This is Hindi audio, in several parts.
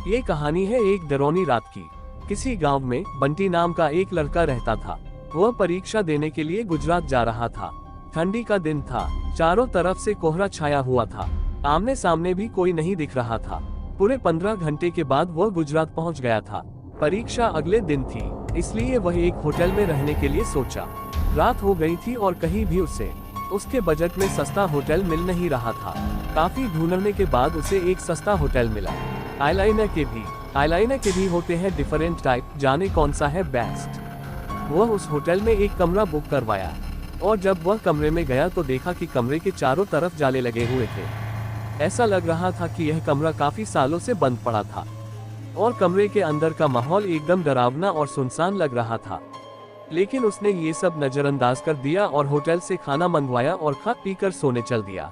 ये कहानी है एक डरावनी रात की। किसी गांव में बंटी नाम का एक लड़का रहता था। वह परीक्षा देने के लिए गुजरात जा रहा था। ठंडी का दिन था, चारों तरफ से कोहरा छाया हुआ था। आमने सामने भी कोई नहीं दिख रहा था। पूरे 15 घंटे के बाद वह गुजरात पहुंच गया था। परीक्षा अगले दिन थी, इसलिए वह एक होटल में रहने के लिए सोचा। रात हो गई थी और कहीं भी उसके बजट में सस्ता होटल मिल नहीं रहा था। काफी ढूंढने के बाद उसे एक सस्ता होटल मिला। आईलाइनर के भी होते हैं डिफरेंट टाइप, जाने कौन सा है बेस्ट। वह उस होटल में एक कमरा बुक करवाया और जब वह कमरे में गया तो देखा कि कमरे के चारों तरफ जाले लगे हुए थे। ऐसा लग रहा था कि यह कमरा काफी सालों से बंद पड़ा था और कमरे के अंदर का माहौल एकदम डरावना और सुनसान लग रहा था। लेकिन उसने ये सब नजरअंदाज कर दिया और होटल से खाना मंगवाया और खा पीकर सोने चल दिया।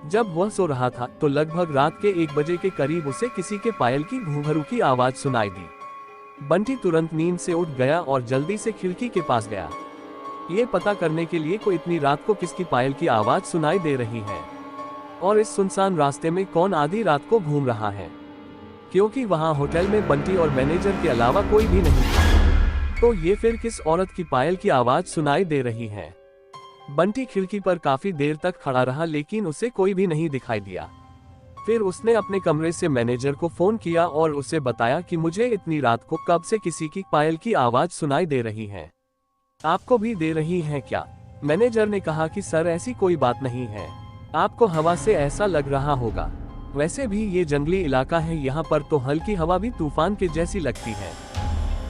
जब वह सो रहा था तो लगभग रात के 1 बजे के करीब उसे किसी के पायल की घुंघरू की आवाज सुनाई दी। बंटी तुरंत नींद से उठ गया और जल्दी से खिड़की के पास गया, ये पता करने के लिए कोई इतनी रात को किसकी पायल की आवाज सुनाई दे रही है और इस सुनसान रास्ते में कौन आधी रात को घूम रहा है, क्योंकि वहां होटल में बंटी और मैनेजर के अलावा कोई भी नहीं था। तो ये फिर किस औरत की पायल की आवाज सुनाई दे रही है। बंटी खिड़की पर काफी देर तक खड़ा रहा लेकिन उसे कोई भी नहीं दिखाई दिया। फिर उसने अपने कमरे से मैनेजर को फोन किया और उसे बताया कि मुझे इतनी रात को कब से किसी की पायल की आवाज सुनाई दे रही है, आपको भी दे रही है क्या? मैनेजर ने कहा कि सर ऐसी कोई बात नहीं है, आपको हवा से ऐसा लग रहा होगा। वैसे भी ये जंगली इलाका है, यहाँ पर तो हल्की हवा भी तूफान के जैसी लगती है,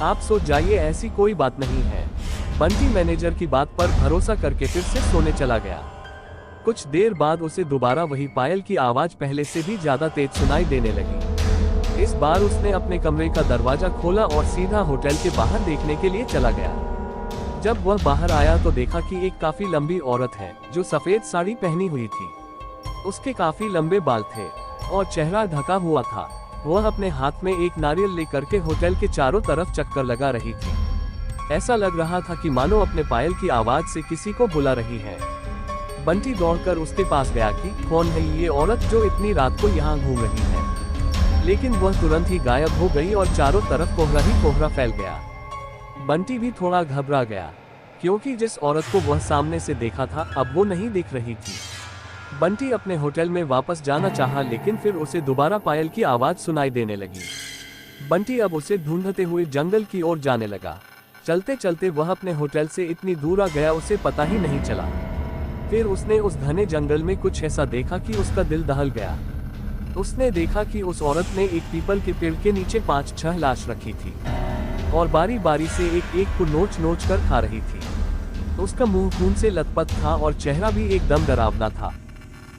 आप सो जाइए, ऐसी कोई बात नहीं है। बंटी मैनेजर की बात पर भरोसा करके फिर से सोने चला गया। कुछ देर बाद उसे दोबारा वही पायल की आवाज पहले से भी ज्यादा तेज सुनाई देने लगी। इस बार उसने अपने कमरे का दरवाजा खोला और सीधा होटल के बाहर देखने के लिए चला गया। जब वह बाहर आया तो देखा कि एक काफी लंबी औरत है जो सफेद साड़ी पहनी हुई थी। उसके काफी लंबे बाल थे और चेहरा ढका हुआ था। वह अपने हाथ में एक नारियल लेकर के होटल के चारों तरफ चक्कर लगा रही थी। ऐसा लग रहा था कि मानो अपने पायल की आवाज से किसी को बुला रही है। बंटी दौड़कर उसके पास गया कि कौन है ये औरत जो इतनी रात को यहाँ घूम रही है, लेकिन वह तुरंत ही गायब हो गई और चारों तरफ कोहरा ही कोहरा फैल गया। बंटी भी थोड़ा घबरा गया क्योंकि जिस औरत को वह सामने से देखा था अब वो नहीं दिख रही थी। बंटी अपने होटल में वापस जाना चाहा लेकिन फिर उसे दोबारा पायल की आवाज सुनाई देने लगी। बंटी अब उसे ढूंढते हुए जंगल की ओर जाने लगा। चलते चलते वह अपने होटल से इतनी दूर आ गया उसे पता ही नहीं चला। फिर उसने उस घने जंगल में कुछ ऐसा देखा कि उसका दिल दहल गया। उसने देखा कि उस औरत ने एक पीपल के पेड़ के नीचे 5-6 लाश रखी थी और बारी बारी से एक एक को नोच नोच कर खा रही थी। उसका मुंह खून से लथपथ था और चेहरा भी एकदम डरावना था।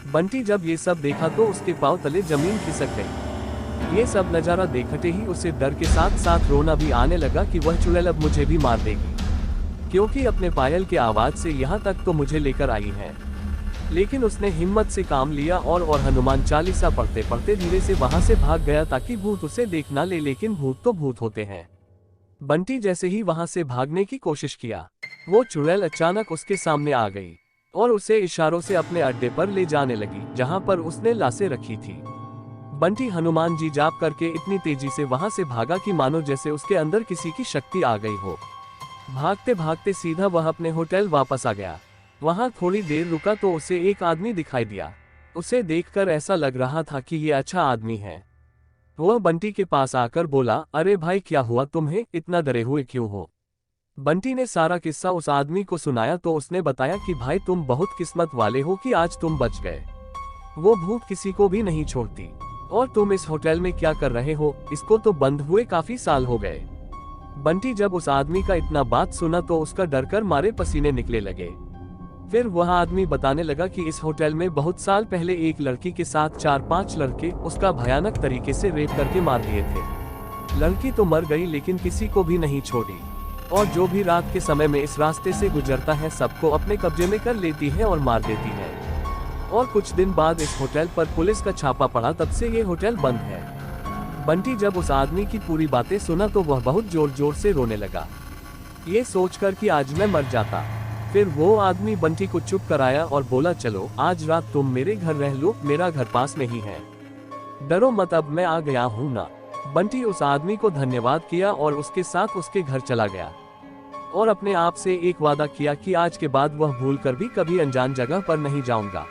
बंटी जब ये सब देखा तो उसके पांव तले जमीन खिसक गई। ये सब नजारा देखते ही उसे डर के साथ साथ रोना भी आने लगा कि वह चुड़ैल अब मुझे भी मार देगी, क्योंकि अपने पायल के आवाज से यहाँ तक तो मुझे लेकर आई है। लेकिन उसने हिम्मत से काम लिया और हनुमान चालीसा पढ़ते पढ़ते धीरे से वहां से भाग गया ताकि भूत उसे देख ना ले, लेकिन भूत तो भूत होते हैं। बंटी जैसे ही वहां से भागने की कोशिश किया, वो चुड़ैल अचानक उसके सामने आ गई और उसे इशारों से अपने अड्डे पर ले जाने लगी जहां पर उसने लाशें रखी थी। बंटी हनुमान जी जाप करके इतनी तेजी से वहां से भागा कि मानो जैसे उसके अंदर किसी की शक्ति आ गई हो। भागते भागते सीधा वह अपने होटल वापस आ गया। वहां थोड़ी देर रुका तो उसे एक आदमी दिखाई दिया। उसे देखकर ऐसा लग रहा था कि ये अच्छा आदमी है। वह बंटी के पास आकर बोला, अरे भाई क्या हुआ तुम्हें, इतना डरे हुए क्यों हो? बंटी ने सारा किस्सा उस आदमी को सुनाया तो उसने बताया कि भाई तुम बहुत किस्मत वाले हो कि आज तुम बच गए। वो भूत किसी को भी नहीं छोड़ती। और तुम इस होटल में क्या कर रहे हो? इसको तो बंद हुए काफी साल हो गए। बंटी जब उस आदमी का इतना बात सुना तो उसका डर कर मारे पसीने निकले लगे। फिर वह आदमी बताने लगा कि इस होटल में बहुत साल पहले एक लड़की के साथ 4-5 लड़के उसका भयानक तरीके से रेप करके मार दिए थे। लड़की तो मर गई लेकिन किसी को भी नहीं छोड़ी और जो भी रात के समय में इस रास्ते से गुजरता है सबको अपने कब्जे में कर लेती है और मार देती है। और कुछ दिन बाद इस होटल पर पुलिस का छापा पड़ा, तब से ये होटल बंद है। बंटी जब उस आदमी की पूरी बातें सुना तो वह बहुत जोर जोर से रोने लगा, ये सोचकर कि आज मैं मर जाता। फिर वो आदमी बंटी को चुप कराया और बोला, चलो आज रात तुम मेरे घर रह लो, मेरा घर पास में ही है, डरो मत, अब मैं आ गया हूँ ना। बंटी उस आदमी को धन्यवाद किया और उसके साथ उसके घर चला गया और अपने आप से एक वादा किया कि आज के बाद वह भूलकर भी कभी अनजान जगह पर नहीं जाऊंगा।